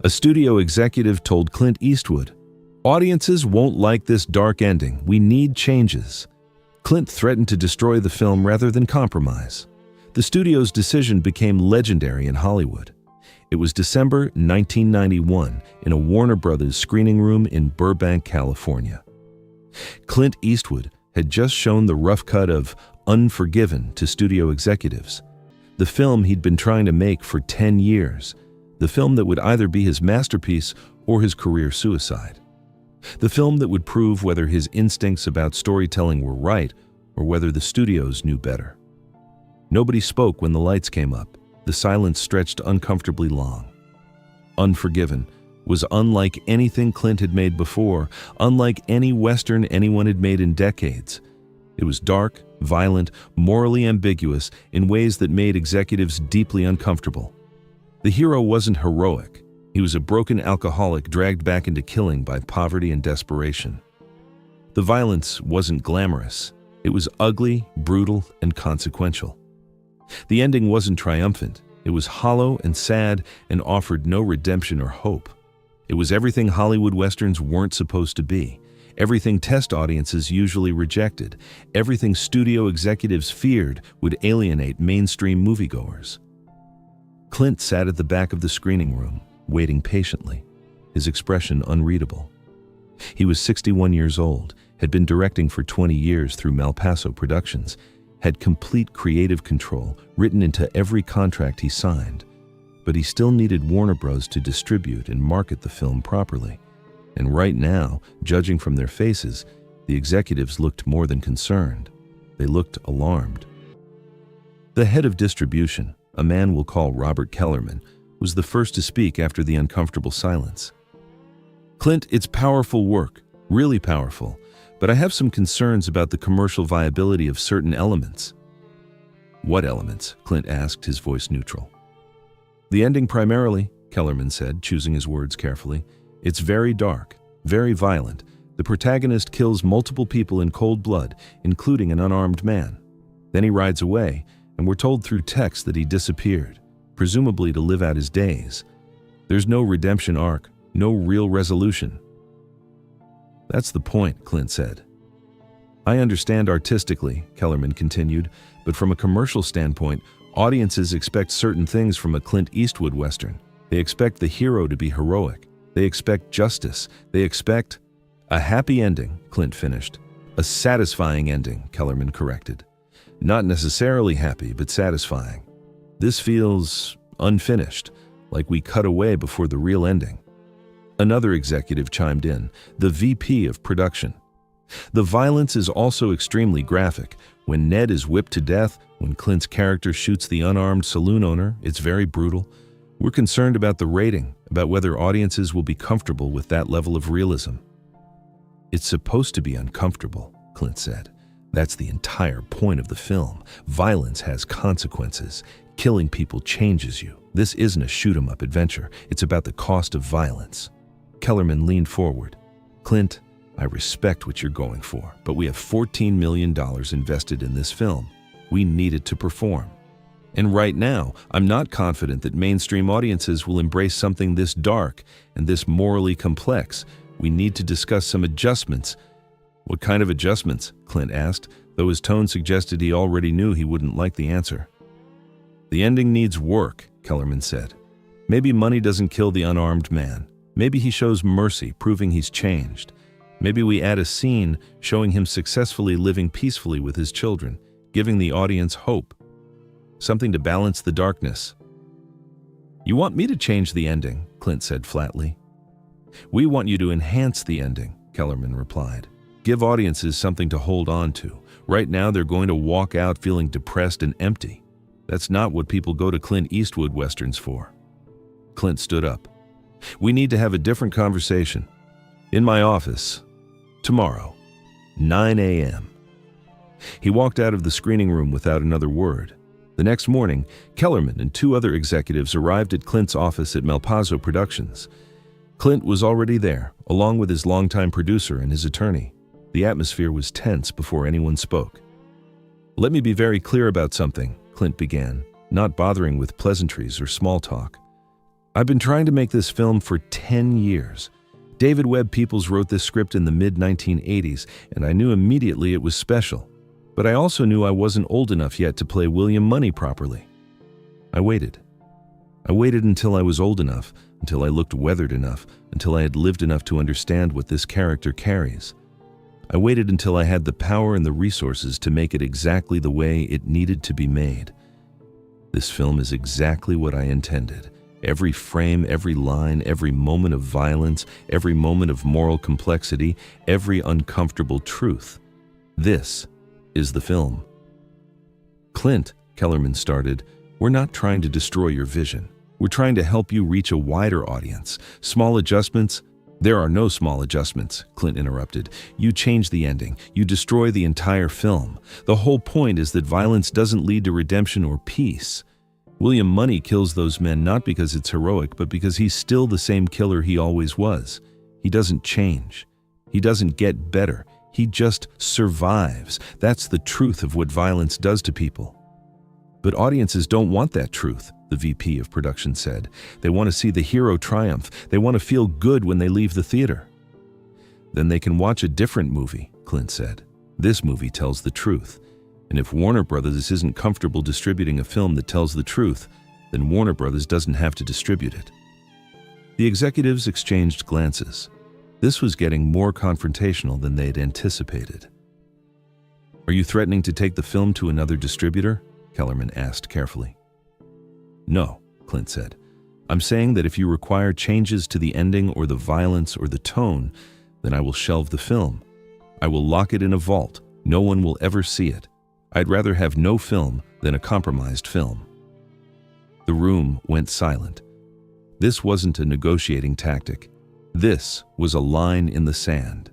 A studio executive told Clint Eastwood, "Audiences won't like this dark ending. We need changes." Clint threatened to destroy the film rather than compromise. The studio's decision became legendary in Hollywood. It was December 1991 in a Warner Brothers screening room in Burbank, California. Clint Eastwood had just shown the rough cut of Unforgiven to studio executives, the film he'd been trying to make for 10 years, the film that would either be his masterpiece or his career suicide. The film that would prove whether his instincts about storytelling were right or whether the studios knew better. Nobody spoke when the lights came up. The silence stretched uncomfortably long. Unforgiven was unlike anything Clint had made before, unlike any Western anyone had made in decades. It was dark, violent, morally ambiguous in ways that made executives deeply uncomfortable. The hero wasn't heroic. He was a broken alcoholic dragged back into killing by poverty and desperation. The violence wasn't glamorous. It was ugly, brutal, and consequential. The ending wasn't triumphant. It was hollow and sad and offered no redemption or hope. It was everything Hollywood Westerns weren't supposed to be, everything test audiences usually rejected, everything studio executives feared would alienate mainstream moviegoers. Clint sat at the back of the screening room, waiting patiently, his expression unreadable. He was 61 years old, had been directing for 20 years through Malpaso Productions, had complete creative control written into every contract he signed, but he still needed Warner Bros. To distribute and market the film properly. And right now, judging from their faces, the executives looked more than concerned. They looked alarmed. The head of distribution, a man we'll call Robert Kellerman, was the first to speak after the uncomfortable silence. "Clint, it's powerful work, really powerful, but I have some concerns about the commercial viability of certain elements." "What elements?" Clint asked, his voice neutral. "The ending primarily," Kellerman said, choosing his words carefully. "It's very dark, very violent. The protagonist kills multiple people in cold blood, including an unarmed man. Then he rides away, and we're told through text that he disappeared, presumably to live out his days. There's no redemption arc, no real resolution." "That's the point," Clint said. "I understand artistically," Kellerman continued, "but from a commercial standpoint, audiences expect certain things from a Clint Eastwood Western. They expect the hero to be heroic. They expect justice. They expect—" "A happy ending," Clint finished. "A satisfying ending," Kellerman corrected. "Not necessarily happy, but satisfying. This feels unfinished, like we cut away before the real ending." Another executive chimed in, the VP of production. "The violence is also extremely graphic. When Ned is whipped to death, when Clint's character shoots the unarmed saloon owner, it's very brutal. We're concerned about the rating, about whether audiences will be comfortable with that level of realism." "It's supposed to be uncomfortable," Clint said. "That's the entire point of the film. Violence has consequences. Killing people changes you. This isn't a shoot-'em-up adventure. It's about the cost of violence." Kellerman leaned forward. "Clint, I respect what you're going for, but we have $14 million invested in this film. We need it to perform. And right now, I'm not confident that mainstream audiences will embrace something this dark and this morally complex. We need to discuss some adjustments." "What kind of adjustments?" Clint asked, though his tone suggested he already knew he wouldn't like the answer. "The ending needs work," Kellerman said. "Maybe money doesn't kill the unarmed man. Maybe he shows mercy, proving he's changed. Maybe we add a scene showing him successfully living peacefully with his children, giving the audience hope. Something to balance the darkness." "You want me to change the ending," Clint said flatly. "We want you to enhance the ending," Kellerman replied. "Give audiences something to hold on to. Right now they're going to walk out feeling depressed and empty. That's not what people go to Clint Eastwood Westerns for." Clint stood up. "We need to have a different conversation. In my office. Tomorrow. 9 a.m. He walked out of the screening room without another word. The next morning, Kellerman and two other executives arrived at Clint's office at Malpaso Productions. Clint was already there, along with his longtime producer and his attorney. The atmosphere was tense before anyone spoke. "Let me be very clear about something," Clint began, not bothering with pleasantries or small talk. I've been trying to make this film for 10 years. David Webb Peoples wrote this script in the mid-1980s, and I knew immediately it was special. But I also knew I wasn't old enough yet to play William Money properly. I waited. I waited until I was old enough, until I looked weathered enough, until I had lived enough to understand what this character carries. I waited until I had the power and the resources to make it exactly the way it needed to be made. This film is exactly what I intended. Every frame, every line, every moment of violence, every moment of moral complexity, every uncomfortable truth. This is the film. Clint, Kellerman started, we're not trying to destroy your vision. We're trying to help you reach a wider audience. Small adjustments? There are no small adjustments, Clint interrupted. You change the ending. You destroy the entire film. The whole point is that violence doesn't lead to redemption or peace. William Money kills those men not because it's heroic, but because he's still the same killer he always was. He doesn't change. He doesn't get better. He just survives. That's the truth of what violence does to people. But audiences don't want that truth, the VP of production said. They want to see the hero triumph. They want to feel good when they leave the theater. Then they can watch a different movie, Clint said. This movie tells the truth. And if Warner Brothers isn't comfortable distributing a film that tells the truth, then Warner Brothers doesn't have to distribute it. The executives exchanged glances. This was getting more confrontational than they'd anticipated. Are you threatening to take the film to another distributor? Kellerman asked carefully. No, Clint said. I'm saying that if you require changes to the ending or the violence or the tone, then I will shelve the film. I will lock it in a vault. No one will ever see it. I'd rather have no film than a compromised film. The room went silent. This wasn't a negotiating tactic. This was a line in the sand.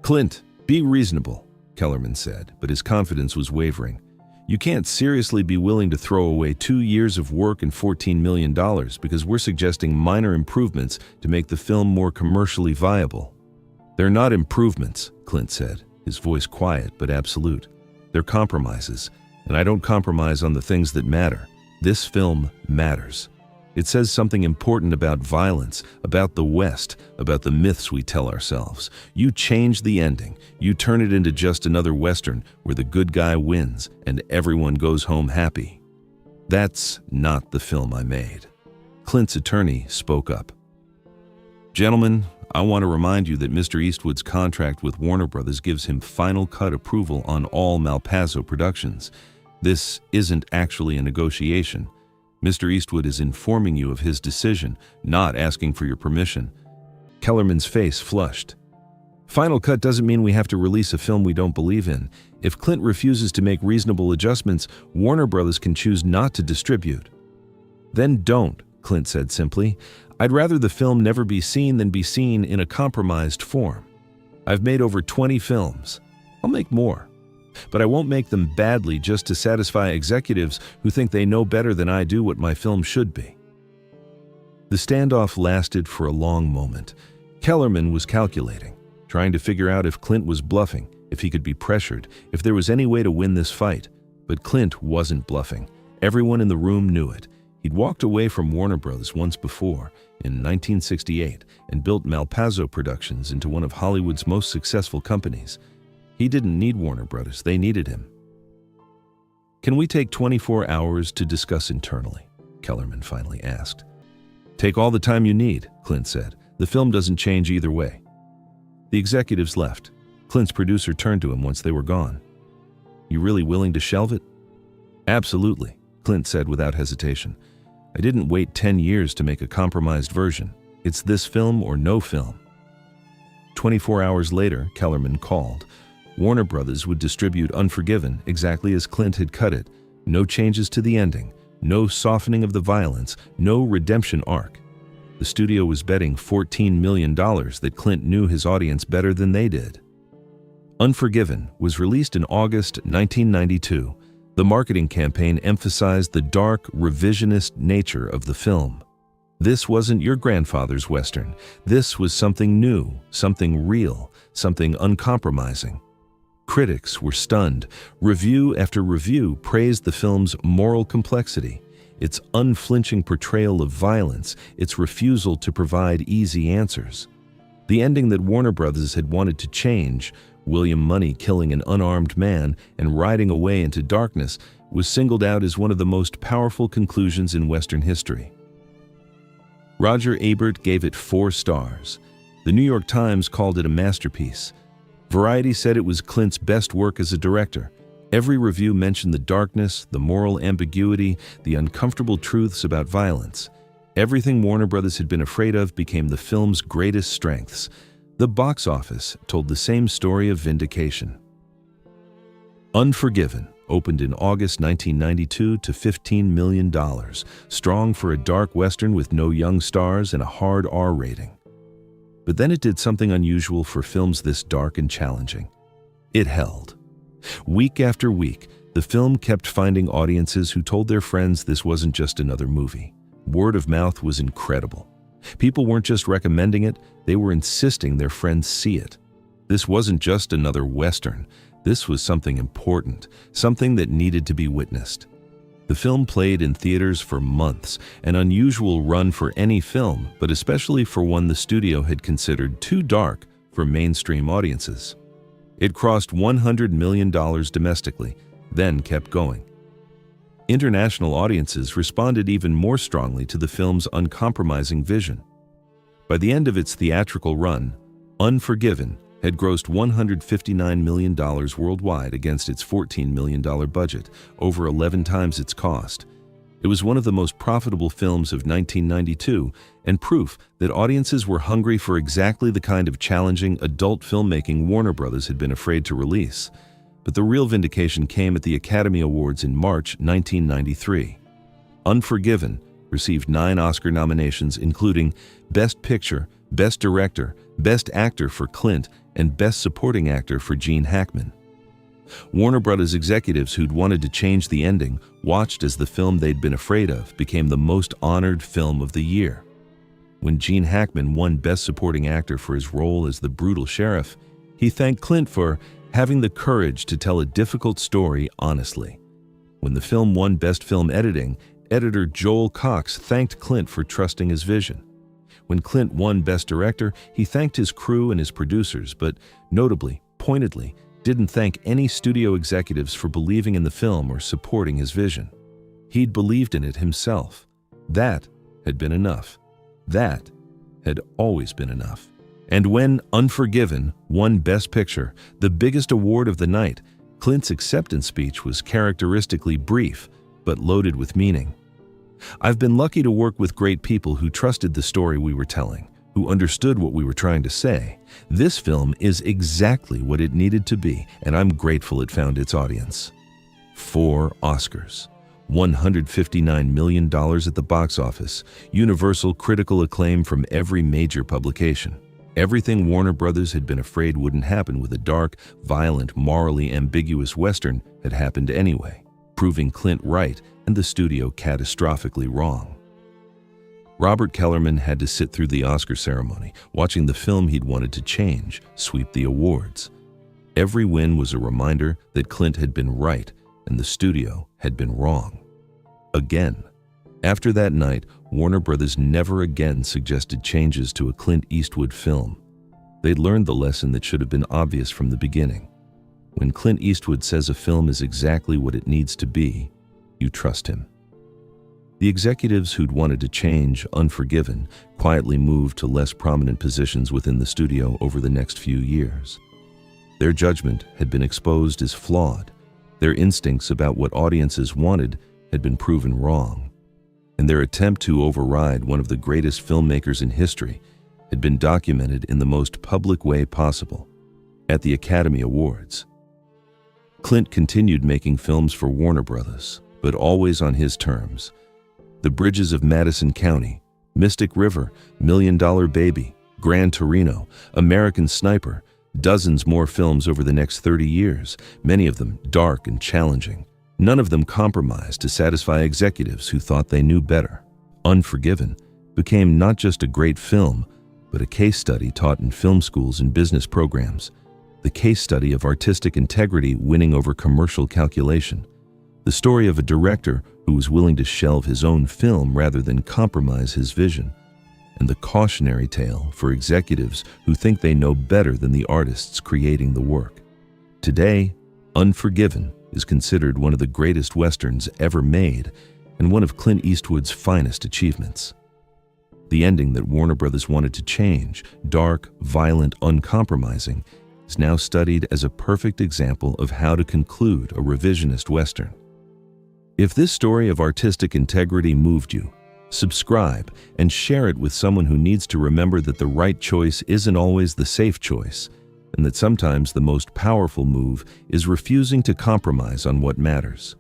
Clint, be reasonable, Kellerman said, but his confidence was wavering. You can't seriously be willing to throw away 2 years of work and $14 million because we're suggesting minor improvements to make the film more commercially viable. They're not improvements, Clint said, his voice quiet but absolute. They're compromises, and I don't compromise on the things that matter. This film matters. It says something important about violence, about the West, about the myths we tell ourselves. You change the ending. You turn it into just another Western where the good guy wins and everyone goes home happy. That's not the film I made. Clint's attorney spoke up. Gentlemen, I want to remind you that Mr. Eastwood's contract with Warner Brothers gives him final cut approval on all Malpazzo productions. This isn't actually a negotiation. Mr. Eastwood is informing you of his decision, not asking for your permission. Kellerman's face flushed. Final cut doesn't mean we have to release a film we don't believe in. If Clint refuses to make reasonable adjustments, Warner Brothers can choose not to distribute. Then don't, Clint said simply. I'd rather the film never be seen than be seen in a compromised form. I've made over 20 films. I'll make more. But I won't make them badly just to satisfy executives who think they know better than I do what my film should be. The standoff lasted for a long moment. Kellerman was calculating, trying to figure out if Clint was bluffing, if he could be pressured, if there was any way to win this fight. But Clint wasn't bluffing. Everyone in the room knew it. He'd walked away from Warner Bros. Once before, in 1968, and built Malpazzo Productions into one of Hollywood's most successful companies. He didn't need Warner Brothers, they needed him. Can we take 24 hours to discuss internally? Kellerman finally asked. Take all the time you need, Clint said. The film doesn't change either way. The executives left. Clint's producer turned to him once they were gone. You really willing to shelve it? Absolutely, Clint said without hesitation. I didn't wait 10 years to make a compromised version. It's this film or no film. 24 hours later, Kellerman called. Warner Brothers would distribute Unforgiven exactly as Clint had cut it. No changes to the ending, no softening of the violence, no redemption arc. The studio was betting $14 million that Clint knew his audience better than they did. Unforgiven was released in August 1992. The marketing campaign emphasized the dark, revisionist nature of the film. This wasn't your grandfather's Western. This was something new, something real, something uncompromising. Critics were stunned. Review after review praised the film's moral complexity. its unflinching portrayal of violence, its refusal to provide easy answers. The ending that Warner Brothers had wanted to change, William Money killing an unarmed man and riding away into darkness, was singled out as one of the most powerful conclusions in Western history. Roger Ebert gave it 4 stars. The New York Times called it a masterpiece. Variety said it was Clint's best work as a director. Every review mentioned the darkness, the moral ambiguity, the uncomfortable truths about violence. Everything Warner Brothers had been afraid of became the film's greatest strengths. The box office told the same story of vindication. Unforgiven opened in August 1992 to $15 million, strong for a dark Western with no young stars and a hard R rating. But then it did something unusual for films this dark and challenging. It held. Week after week, the film kept finding audiences who told their friends this wasn't just another movie. Word of mouth was incredible. People weren't just recommending it, they were insisting their friends see it. This wasn't just another Western. This was something important, something that needed to be witnessed. The film played in theaters for months, an unusual run for any film, but especially for one the studio had considered too dark for mainstream audiences. It crossed $100 million domestically, then kept going. International audiences responded even more strongly to the film's uncompromising vision. By the end of its theatrical run, Unforgiven had grossed $159 million worldwide against its $14 million budget, over 11 times its cost. It was one of the most profitable films of 1992 and proof that audiences were hungry for exactly the kind of challenging adult filmmaking Warner Brothers had been afraid to release. But the real vindication came at the Academy Awards in March 1993. Unforgiven received 9 Oscar nominations, including Best Picture, Best Director, Best Actor for Clint, and Best Supporting Actor for Gene Hackman. Warner Brothers executives who'd wanted to change the ending watched as the film they'd been afraid of became the most honored film of the year. When Gene Hackman won Best Supporting Actor for his role as the brutal sheriff, he thanked Clint for having the courage to tell a difficult story honestly. When the film won Best Film Editing, editor Joel Cox thanked Clint for trusting his vision. When Clint won Best Director, he thanked his crew and his producers, but notably, pointedly, didn't thank any studio executives for believing in the film or supporting his vision. He'd believed in it himself. That had been enough. That had always been enough. And when Unforgiven won Best Picture, the biggest award of the night, Clint's acceptance speech was characteristically brief, but loaded with meaning. I've been lucky to work with great people who trusted the story we were telling, who understood what we were trying to say. This film is exactly what it needed to be, and I'm grateful it found its audience. 4 Oscars, $159 million at the box office, universal critical acclaim from every major publication. Everything Warner Brothers had been afraid wouldn't happen with a dark, violent, morally ambiguous Western had happened anyway, proving Clint right and the studio catastrophically wrong. Robert Kellerman had to sit through the Oscar ceremony, watching the film he'd wanted to change sweep the awards. Every win was a reminder that Clint had been right and the studio had been wrong. Again. After that night, Warner Brothers never again suggested changes to a Clint Eastwood film. They'd learned the lesson that should have been obvious from the beginning. When Clint Eastwood says a film is exactly what it needs to be, you trust him. The executives who'd wanted to change Unforgiven quietly moved to less prominent positions within the studio over the next few years. Their judgment had been exposed as flawed. Their instincts about what audiences wanted had been proven wrong. And their attempt to override one of the greatest filmmakers in history had been documented in the most public way possible, at the Academy Awards. Clint continued making films for Warner Brothers, but always on his terms. The Bridges of Madison County, Mystic River, $1 Million Baby, Gran Torino, American Sniper, dozens more films over the next 30 years, many of them dark and challenging. None of them compromised to satisfy executives who thought they knew better. Unforgiven became not just a great film, but a case study taught in film schools and business programs. The case study of artistic integrity winning over commercial calculation. The story of a director who who was willing to shelve his own film rather than compromise his vision, and the cautionary tale for executives who think they know better than the artists creating the work. Today, Unforgiven is considered one of the greatest westerns ever made and one of Clint Eastwood's finest achievements. The ending that Warner Brothers wanted to change, dark, violent, uncompromising, is now studied as a perfect example of how to conclude a revisionist western. If this story of artistic integrity moved you, subscribe and share it with someone who needs to remember that the right choice isn't always the safe choice, and that sometimes the most powerful move is refusing to compromise on what matters.